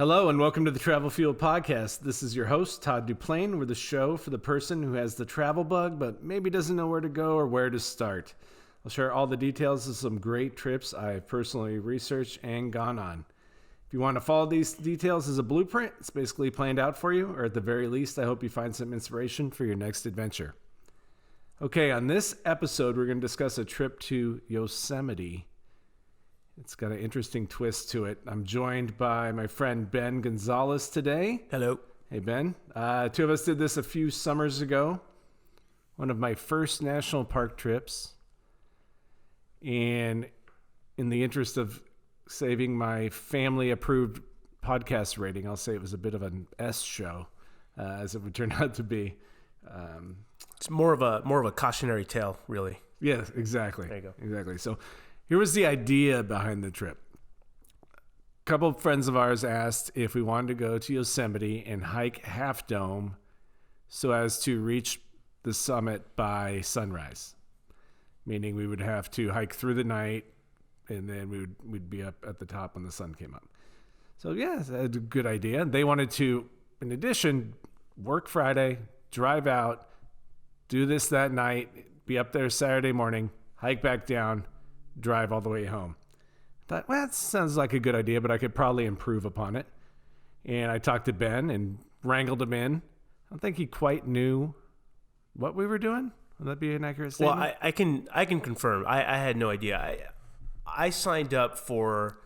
Hello and welcome to the Travel Fuel Podcast. This is your host, Todd Duplain. We're the show for the person who has the travel bug, but maybe doesn't know where to go or where to start. I'll share all the details of some great trips I've personally researched and gone on. If you want to follow these details as a blueprint, it's basically planned out for you, or at the very least, I hope you find some inspiration for your next adventure. Okay, on this episode, we're going to discuss a trip to Yosemite. It's got an interesting twist to it. I'm joined by my friend Ben Gonzalez today. Hello. Hey, Ben. Two of us did this a few summers ago. One of my first national park trips. And in the interest of saving my family-approved podcast rating, I'll say it was a bit of an S show, as it would turn out to be. It's more of a cautionary tale, really. Yes, exactly. There you go. Exactly. So here was the idea behind the trip. A couple of friends of ours asked if we wanted to go to Yosemite and hike Half Dome so as to reach the summit by sunrise, meaning we would have to hike through the night and then we'd be up at the top when the sun came up. So yeah, that's a good idea. They wanted to, in addition, work Friday, drive out, do this that night, be up there Saturday morning, hike back down, drive all the way home. I thought, well, that sounds like a good idea, but I could probably improve upon it. And I talked to Ben and wrangled him in. I don't think he quite knew what we were doing. Would that be an accurate statement? Well, I can confirm. I had no idea. I signed up for.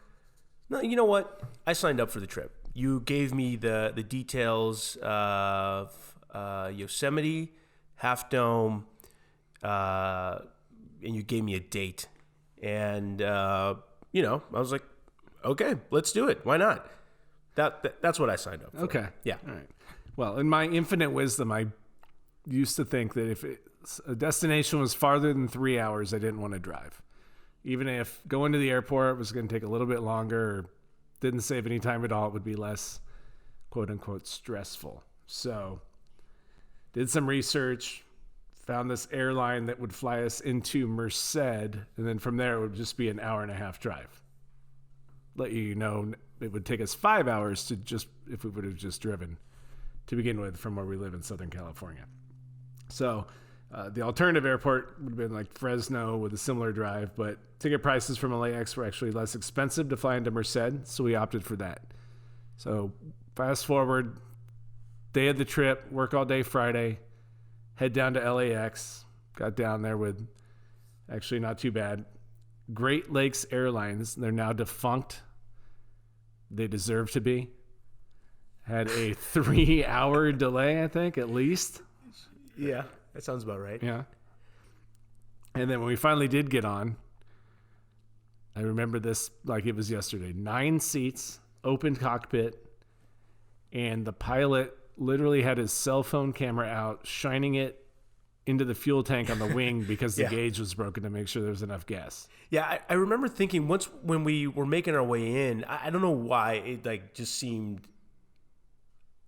No, you know what? I signed up for the trip. You gave me the details of Yosemite, Half Dome, and you gave me a date. And, I was like, okay, let's do it. Why not? That's what I signed up for. Okay. Yeah. All right. Well, in my infinite wisdom, I used to think that if a destination was farther than 3 hours, I didn't want to drive. Even if going to the airport was going to take a little bit longer or didn't save any time at all, it would be less, quote unquote, stressful. So did some research, found this airline that would fly us into Merced, and then from there it would just be an hour and a half drive. Let you know it would take us 5 hours if we would have just driven to begin with from where we live in Southern California. So the alternative airport would have been like Fresno with a similar drive, but ticket prices from LAX were actually less expensive to fly into Merced, so we opted for that. So fast forward, day of the trip, work all day Friday, head down to LAX, got down there with, actually not too bad, Great Lakes Airlines. They're now defunct. They deserve to be. Had a 3-hour delay, I think, at least. Yeah, that sounds about right. Yeah. And then when we finally did get on, I remember this like it was yesterday. 9 seats, open cockpit, and the pilot literally had his cell phone camera out, shining it into the fuel tank on the wing because the gauge was broken to make sure there was enough gas. Yeah, I remember thinking when we were making our way in, I don't know why it just seemed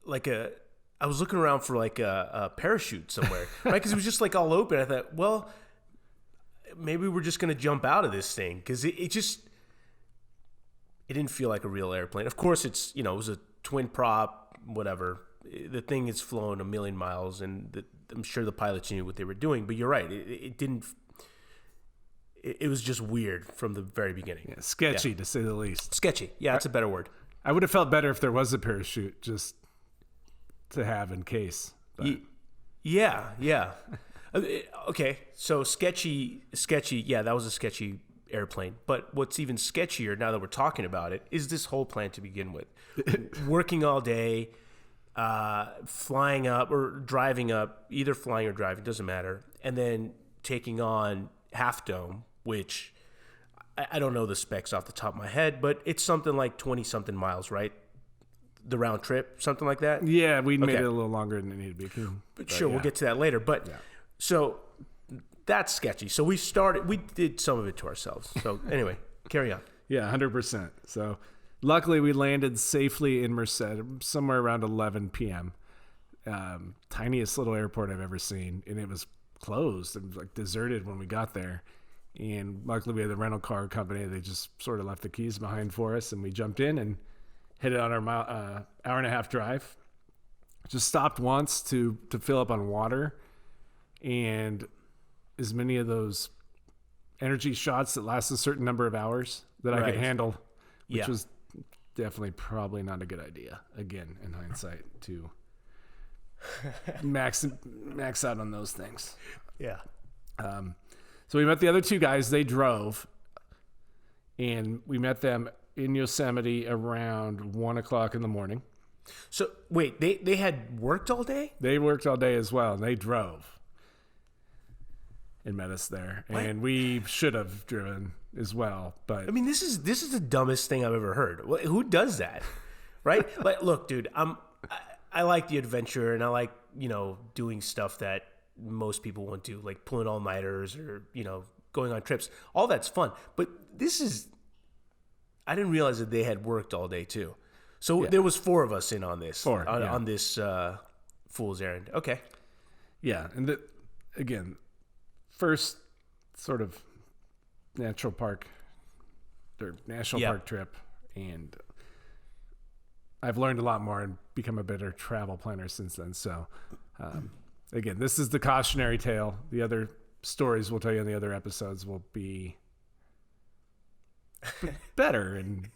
like I was looking around for like a parachute somewhere, right? Because it was just like all open. I thought, well, maybe we're just going to jump out of this thing because it didn't feel like a real airplane. Of course, it was a twin prop, whatever. The thing has flown a million miles, and I'm sure the pilots knew what they were doing. But you're right; it didn't. It was just weird from the very beginning. Yeah, sketchy, to say the least. Sketchy, yeah, that's a better word. I would have felt better if there was a parachute just to have in case. But. Yeah. Okay, so sketchy. Yeah, that was a sketchy airplane. But what's even sketchier now that we're talking about it is this whole plan to begin with. Working all day, flying up or driving up, either flying or driving, doesn't matter, and then taking on Half Dome, which I don't know the specs off the top of my head, but it's something like 20-something miles, right? The round trip, something like that? Yeah, we made it a little longer than it needed to be. But sure, we'll get to that later. But so that's sketchy. So we did some of it to ourselves. So anyway, carry on. Yeah, 100%. So luckily we landed safely in Merced somewhere around 11 p.m. Tiniest little airport I've ever seen. And it was closed. It was like deserted when we got there. And luckily we had the rental car company. They just sort of left the keys behind for us and we jumped in and headed on our hour and a half drive. Just stopped once to fill up on water, and as many of those energy shots that last a certain number of hours that I could handle, which was definitely probably not a good idea. Again, in hindsight, to max out on those things. Yeah. So we met the other two guys. They drove, and we met them in Yosemite around 1:00 in the morning. So wait, they had worked all day? They worked all day as well, and they drove and met us there. What? And we should have driven as well, but I mean, this is the dumbest thing I've ever heard. Who does that, right? Like, look, dude, I like the adventure, and I like doing stuff that most people won't do, like pulling all-nighters or going on trips. All that's fun, but I didn't realize that they had worked all day too. So there was 4 of us in on this. On this fool's errand. Okay. Yeah, and again, first sort of national park trip, and I've learned a lot more and become a better travel planner since then. So again, this is the cautionary tale. The other stories we'll tell you in the other episodes will be better, and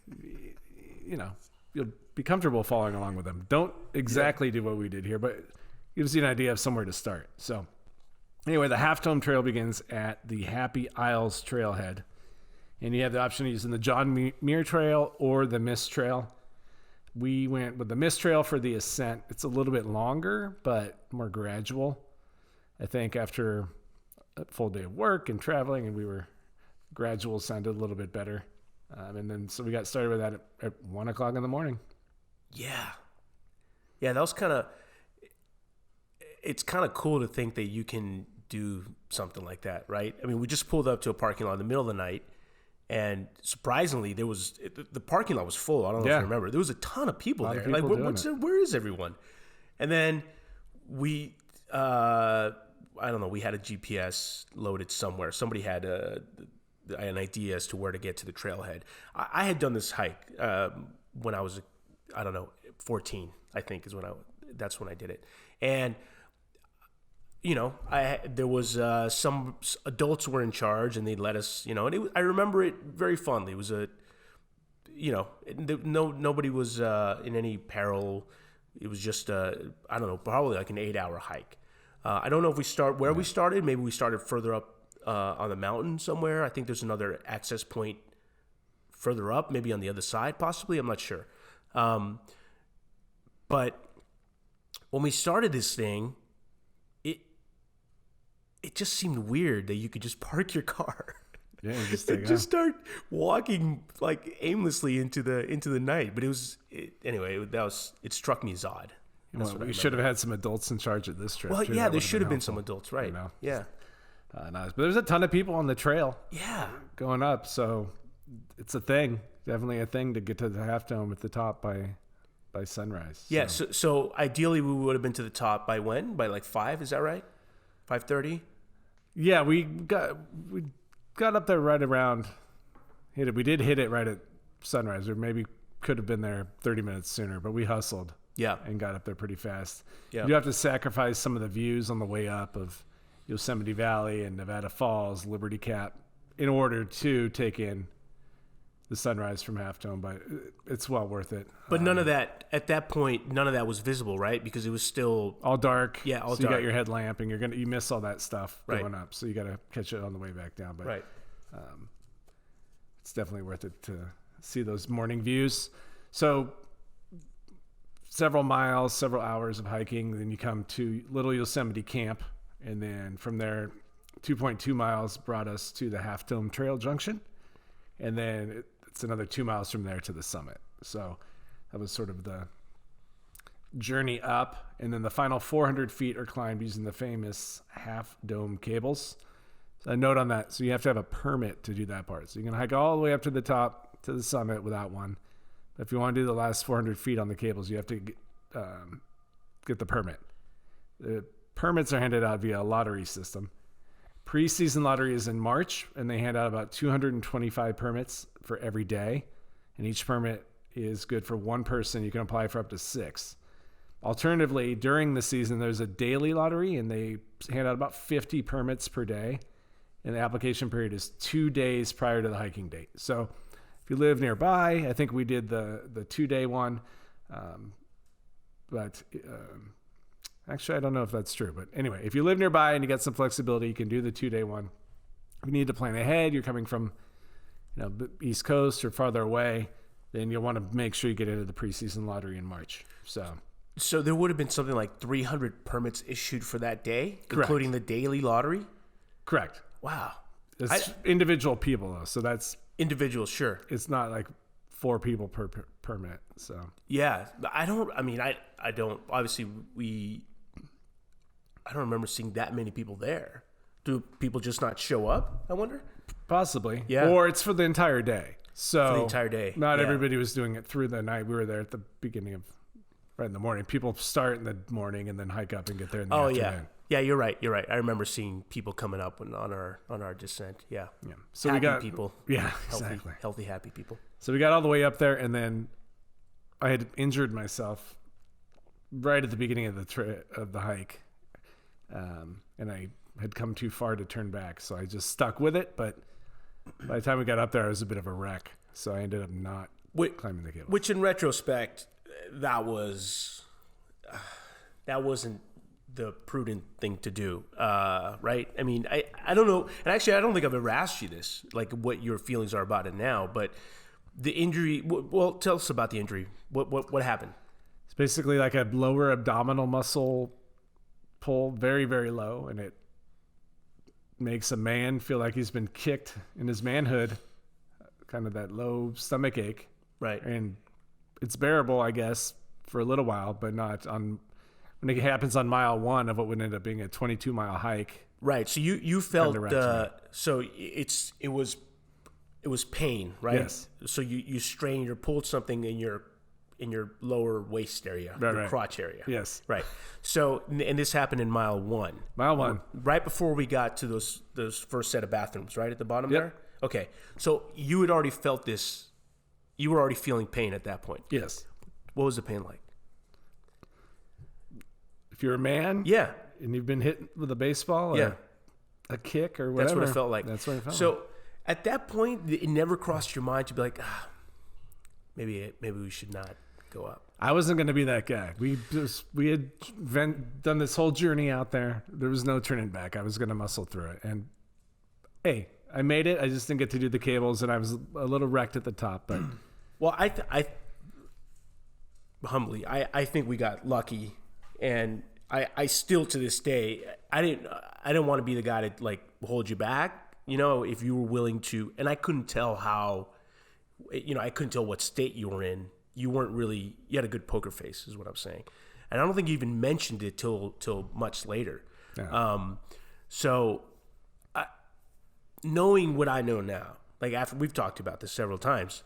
you'll be comfortable following along with them. Don't exactly do what we did here, but it gives you an idea of somewhere to start. So anyway, the Half Dome Trail begins at the Happy Isles Trailhead, and you have the option of using the John Muir Trail or the Mist Trail. We went with the Mist Trail for the ascent. It's a little bit longer, but more gradual. I think after a full day of work and traveling, and gradual sounded a little bit better. And then so we got started with that at 1:00 in the morning. Yeah. Yeah, that was it's kind of cool to think that you can do something like that, right? I mean, we just pulled up to a parking lot in the middle of the night, and surprisingly, the parking lot was full. I don't know if you remember. There was a ton of people there. Like, where is everyone? And then we, I don't know, we had a GPS loaded somewhere. Somebody had an idea as to where to get to the trailhead. I had done this hike when I was, 14, I think that's when I did it. And, there was some adults were in charge, and they let us, and I remember it very fondly. It was nobody was in any peril. It was just, probably like an 8-hour hike. I don't know if we started. Maybe we started further up on the mountain somewhere. I think there's another access point further up, maybe on the other side, possibly. I'm not sure. But when we started this thing, it just seemed weird that you could just park your car. Yeah, just start walking like aimlessly into the night. But it struck me as odd. We should have had some adults in charge of this trip. Well, yeah, there should have been some adults, right? Yeah. Nice. But there's a ton of people on the trail. Yeah. Going up, so it's a thing. Definitely a thing to get to the Half Dome at the top by sunrise. Yeah. So ideally, we would have been to the top by when? By like 5? Is that right? 5:30. Yeah, we got up there right around. We did hit it right at sunrise, or maybe could have been there 30 minutes sooner, but we hustled. Yeah. And got up there pretty fast. Yeah. You have to sacrifice some of the views on the way up of Yosemite Valley and Nevada Falls, Liberty Cap, in order to take in the sunrise from Half Dome, but it's well worth it. But none of that, at that point, none of that was visible, right? Because it was still all dark. Yeah, all so dark. You got your headlamp, and you miss all that stuff going up, so you got to catch it on the way back down. But it's definitely worth it to see those morning views. So several miles, several hours of hiking, then you come to Little Yosemite Camp, and then from there, 2.2 miles brought us to the Half Dome Trail Junction, and then it's another 2 miles from there to the summit. So that was sort of the journey up, and then the final 400 feet are climbed using the famous Half Dome cables. So a note on that, so you have to have a permit to do that part. So you can hike all the way up to the top, to the summit without one. But if you want to do the last 400 feet on the cables, you have to get the permit. The permits are handed out via a lottery system. Pre-season lottery is in March, and they hand out about 225 permits for every day, and each permit is good for one person. You can apply for up to 6. Alternatively, during the season, there's a daily lottery, and they hand out about 50 permits per day. And the application period is 2 days prior to the hiking date. So if you live nearby, I think we did the 2-day one. Actually, I don't know if that's true. But anyway, if you live nearby and you got some flexibility, you can do the 2-day one. If you need to plan ahead, you're coming from the East Coast or farther away, then you'll want to make sure you get into the preseason lottery in March. So there would have been something like 300 permits issued for that day, Correct. including the daily lottery? Correct. Wow. It's individual people, though. So that's... Individuals, sure. It's not like 4 people per permit. So... Yeah. I don't obviously I don't remember seeing that many people there. Do people just not show up, I wonder? Possibly. Yeah. Or it's for the entire day. So For the entire day. Not Yeah. everybody was doing it through the night. We were there at the beginning of... Right in the morning. People start in the morning and then hike up and get there in the afternoon. Yeah. Yeah, you're right. I remember seeing people coming up on our descent. Yeah. Yeah. So happy we got people. Yeah, Healthy, exactly. healthy, happy people. So we got all the way up there, and then I had injured myself right at the beginning of the hike, and I had come too far to turn back, so I just stuck with it. But by the time we got up there, I was a bit of a wreck, so I ended up not climbing the cable. Which, in retrospect, that wasn't the prudent thing to do, right? I mean, I don't know, and actually, I don't think I've ever asked you this, like what your feelings are about it now. But the injury, well, tell us about the injury. What happened? It's basically like a lower abdominal muscle pull, very, very low, and it makes a man feel like he's been kicked in his manhood, kind of that low stomach ache. Right. And it's bearable, I guess, for a little while, but not on when it happens on mile 1 of what would end up being a 22-mile hike. Right. So you felt so it was pain, right? Yes. So you strained or pulled something in your lower waist area, your crotch area. Yes. Right. So and this happened in mile 1. Mile 1. Right before we got to those first set of bathrooms, right at the bottom Yep. there. Okay. So you had already felt this. You were already feeling pain at that point. Yes. What was the pain like? If you're a man, Yeah. and you've been hit with a baseball or a kick or whatever. That's what it felt like. That's what it felt like. So at that point, it never crossed your mind to be like, maybe we should not go up. I wasn't going to be that guy. We had done this whole journey out there. There was no turning back. I was going to muscle through it. And hey, I made it. I just didn't get to do the cables, and I was a little wrecked at the top. But well, I humbly, I think we got lucky, and I still to this day, I didn't want to be the guy to like hold you back. If you were willing to, and I couldn't tell how, I couldn't tell what state you were in. You had a good poker face, is what I'm saying. And I don't think you even mentioned it till much later. Yeah. Knowing what I know now, like after we've talked about this several times,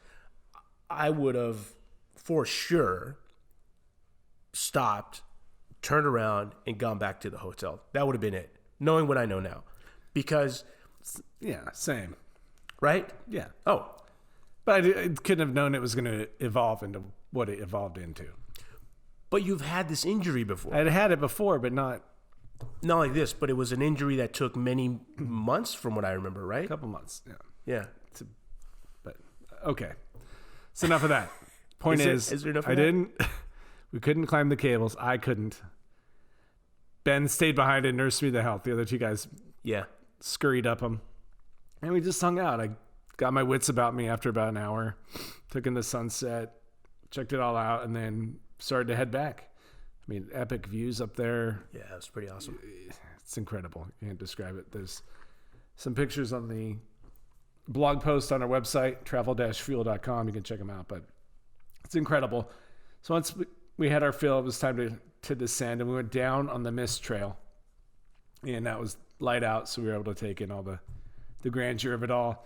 I would have for sure stopped, turned around, and gone back to the hotel. That would have been it, knowing what I know now. Because... yeah, same. Right? Yeah. Oh. But I couldn't have known it was going to evolve into what it evolved into. But you've had this injury before. I'd had it before, but not like this, but it was an injury that took many months from what I remember, right? a couple months. Yeah. Yeah. But okay. It's enough of that. Point is there enough of I that? didn't. We couldn't climb the cables. I couldn't. Ben stayed behind and nursed me to health. The other 2 guys scurried up them. And we just hung out. I got my wits about me after about an hour. Took in the sunset. Checked it all out. And then started to head back. I mean, epic views up there. Yeah, it was pretty awesome. It's incredible. You can't describe it. There's some pictures on the blog post on our website, travel-fuel.com. You can check them out. But it's incredible. So once we had our fill, it was time to descend. And we went down on the mist trail. And that was light out, so we were able to take in all the grandeur of it all.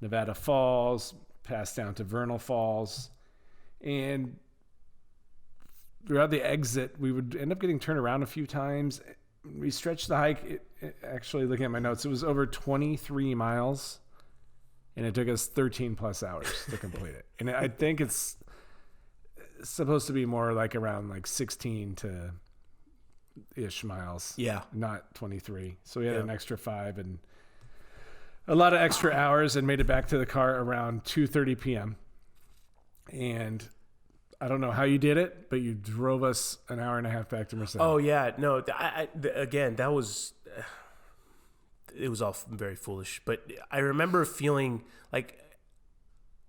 Nevada Falls, passed down to Vernal Falls. And throughout the exit, we would end up getting turned around a few times. We stretched the hike. Actually, looking at my notes, it was over 23 miles, and it took us 13 plus hours to complete it. And I think it's supposed to be more like around like 16 to ish miles. Yeah. Not 23. So we had Yeah. an extra 5 and a lot of extra hours, and made it back to the car around 2:30 p.m. And I don't know how you did it, but you drove us an hour and a half back to Merced. Oh yeah, no. Again, that was it was all very foolish. But I remember feeling like,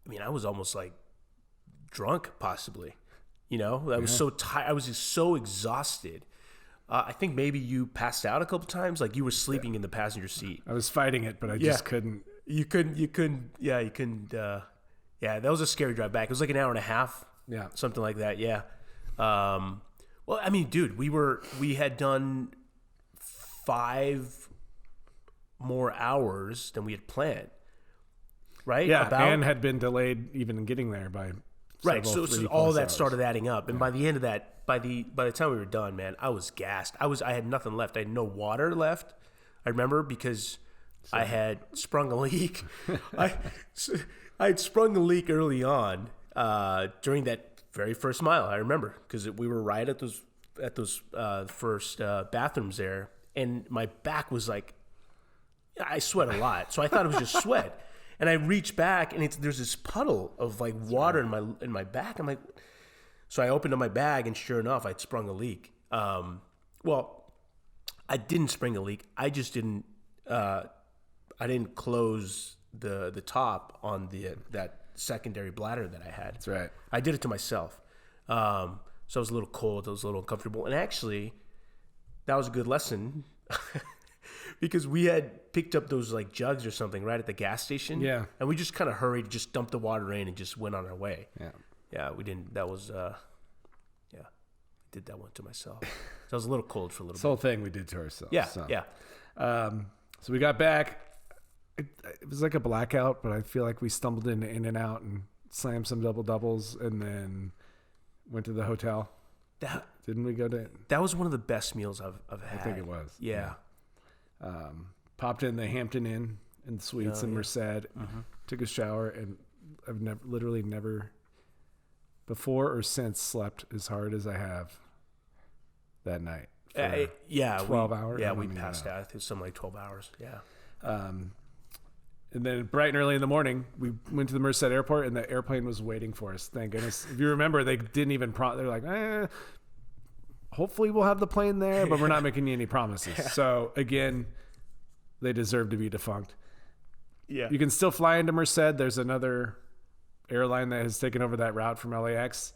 I mean, I was almost like drunk, possibly. You know, I was so tired. I was just so exhausted. I think maybe you passed out a couple times, like you were sleeping in the passenger seat. I was fighting it, but I just couldn't. You couldn't. Yeah, you couldn't. Yeah, that was a scary drive back. It was like an hour and a half. Yeah. Something like that. Yeah. Well, I mean, dude, we had done 5 more hours than we had planned. Right. Yeah. And had been delayed even getting there by. Right. So 3+ all that hours. started adding up. And by the end of that, by the time we were done, man, I was gassed. I had nothing left. I had no water left. I remember because I had sprung a leak. I had sprung a leak early on during that very first mile. I remember because we were right at those first bathrooms there, and my back was like, I sweat a lot, so I thought it was just sweat. And I reached back, and there's this puddle of like water in my back. I'm like, so I opened up my bag, and sure enough, I'd sprung a leak. Well, I didn't spring a leak. I just didn't. I didn't close the top on that secondary bladder that I had. That's right. I did it to myself. So I was a little cold. I was a little uncomfortable, and actually, that was a good lesson. Because we had picked up those like jugs or something right at the gas station. Yeah. And we just kind of hurried, just dumped the water in and just went on our way. Yeah. Yeah, we didn't. That was, I did that one to myself. So I was a little cold for a little This bit. whole thing we did to ourselves. Yeah, so. yeah. So we got back. It was like a blackout, but I feel like we stumbled in and out and slammed some double doubles, and then went to the hotel. Didn't we go to? That was one of the best meals I've had. I think it was. Yeah. Popped in the Hampton Inn and Suites in Merced. Took a shower, and I've literally never before or since slept as hard as I have that night. For 12 hours. Yeah, we passed out. It was something like 12 hours. Yeah. And then bright and early in the morning, we went to the Merced airport, and the airplane was waiting for us. Thank goodness. If you remember, they didn't even they're like, hopefully we'll have the plane there, but we're not making you any promises. So again, they deserve to be defunct. Yeah. You can still fly into Merced. There's another airline that has taken over that route from LAX.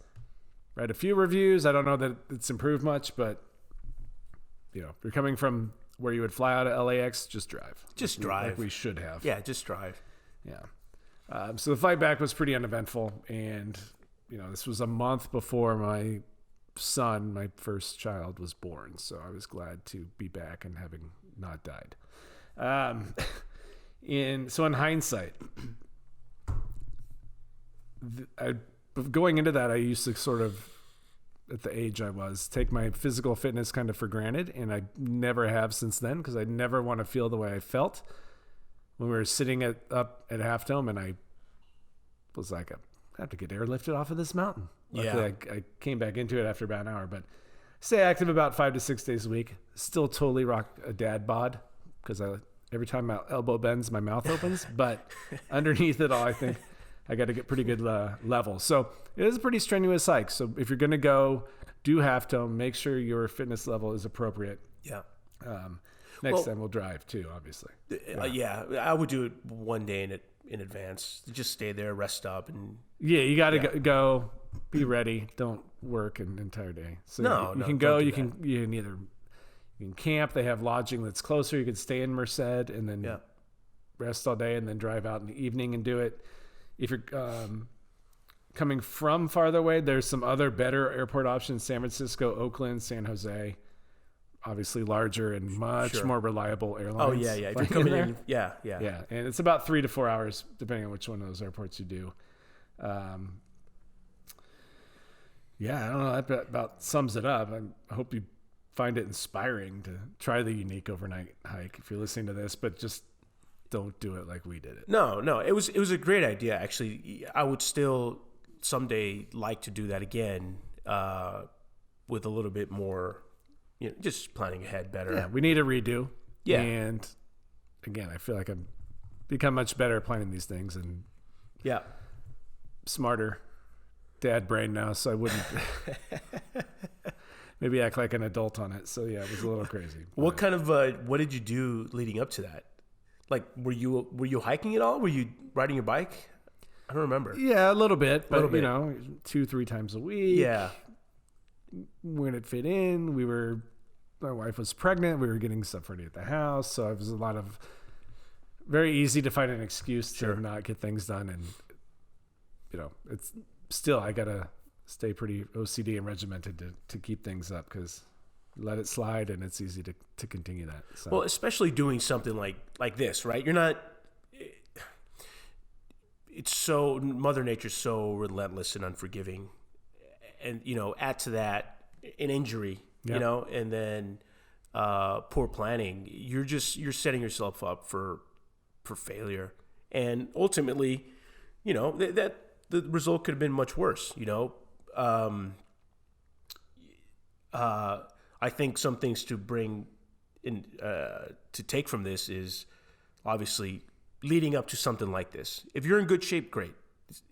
Read a few reviews. I don't know that it's improved much, but if you're coming from where you would fly out of LAX, just drive. Just drive. Like we should have. Yeah, just drive. Yeah. So the flight back was pretty uneventful, and this was a month before my son, my first child, was born. So I was glad to be back and having not died. In hindsight, going into that, I used to sort of, at the age I was, take my physical fitness kind of for granted, and I never have since then, because I never want to feel the way I felt when we were sitting up at Half Dome, and I was like, I have to get airlifted off of this mountain. Luckily, I came back into it after about an hour, but stay active about 5 to 6 days a week. Still totally rock a dad bod, because every time my elbow bends, my mouth opens. But underneath it all, I think I got to get pretty good level. So it is a pretty strenuous hike. So if you're going to go do Half Dome, make sure your fitness level is appropriate. Yeah. Next time we'll drive too, obviously. I would do it one day in advance. Just stay there, rest up, and you got to go. Be ready. Don't work an entire day. So you can go. You can camp. They have lodging that's closer. You can stay in Merced and then rest all day, and then drive out in the evening and do it. If you're coming from farther away, there's some other better airport options: San Francisco, Oakland, San Jose. Obviously larger and much more reliable airlines. Oh yeah. If you're coming in, yeah. And it's about 3 to 4 hours, depending on which one of those airports you do. I don't know. That about sums it up. I hope you find it inspiring to try the unique overnight hike if you're listening to this, but just don't do it like we did it. No. It was a great idea, actually. I would still someday like to do that again with a little bit more, just planning ahead better. Yeah, we need a redo. Yeah. And again, I feel like I've become much better at planning these things and smarter dad brain now, so I wouldn't maybe act like an adult on it. So yeah, it was a little crazy. What kind of what did you do leading up to that? Like, were you hiking at all? Were you riding your bike? I don't remember. Yeah, a little bit, but 2-3 times a week. Yeah. When it fit in, my wife was pregnant. We were getting stuff ready at the house, so it was a lot of very easy to find an excuse to not get things done. And it's still, I gotta stay pretty OCD and regimented to keep things up, because let it slide and it's easy to continue that. So. Well, especially doing something like this, right? You're not. It's so Mother Nature's so relentless and unforgiving, and add to that an injury, and then poor planning. You're setting yourself up for failure, and ultimately, that the result could have been much worse. I think some things to bring in to take from this is obviously leading up to something like this. If you're in good shape, great.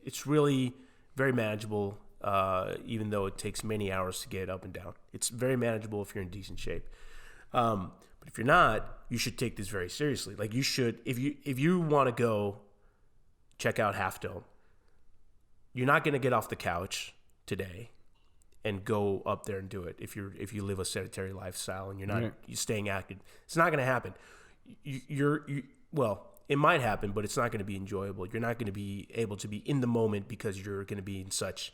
It's really very manageable, even though it takes many hours to get up and down. It's very manageable if you're in decent shape. But if you're not, you should take this very seriously. Like, you should, if you want to go check out Half Dome, you're not going to get off the couch today and go up there and do it. If you live a sedentary lifestyle and you're staying active, it's not going to happen. Well, it might happen, but it's not going to be enjoyable. You're not going to be able to be in the moment because you're going to be in such,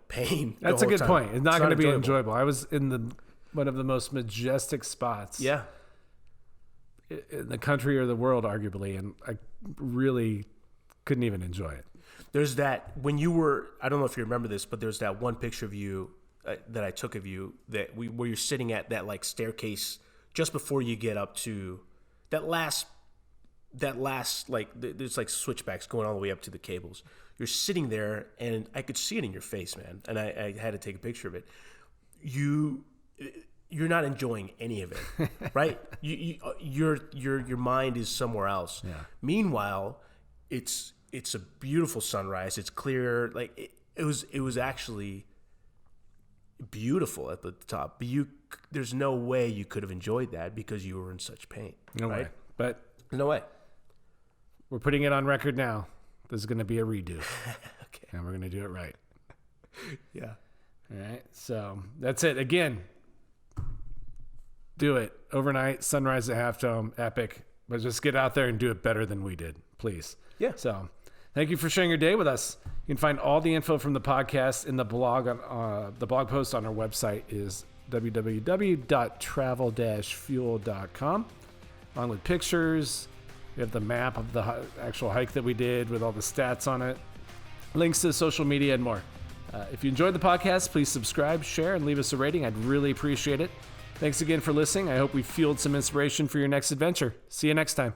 pain. That's a good point. It's not going to be enjoyable. I was in one of the most majestic spots. Yeah. In the country or the world, arguably, and I really couldn't even enjoy it. There's that, when you were, I don't know if you remember this, but there's that one picture of you that I took of you where you're sitting at that like staircase just before you get up to that last like, there's like switchbacks going all the way up to the cables. You're sitting there and I could see it in your face, man. And I had to take a picture of it. You're not enjoying any of it, right? Your mind is somewhere else. Yeah. Meanwhile, it's a beautiful sunrise. It's clear. Like it was actually beautiful at the top. But there's no way you could have enjoyed that because you were in such pain. No right? way. But no way. We're putting it on record now. There's going to be a redo. Okay. And we're going to do it right. Yeah. All right. So that's it. Again, do it. Overnight, sunrise at Half Dome, epic. But just get out there and do it better than we did, please. Yeah. So thank you for sharing your day with us. You can find all the info from the podcast in the blog. The blog post on our website is www.travel-fuel.com, along with pictures. We have the map of the actual hike that we did with all the stats on it, links to social media, and more. If you enjoyed the podcast, please subscribe, share, and leave us a rating. I'd really appreciate it. Thanks again for listening. I hope we fueled some inspiration for your next adventure. See you next time.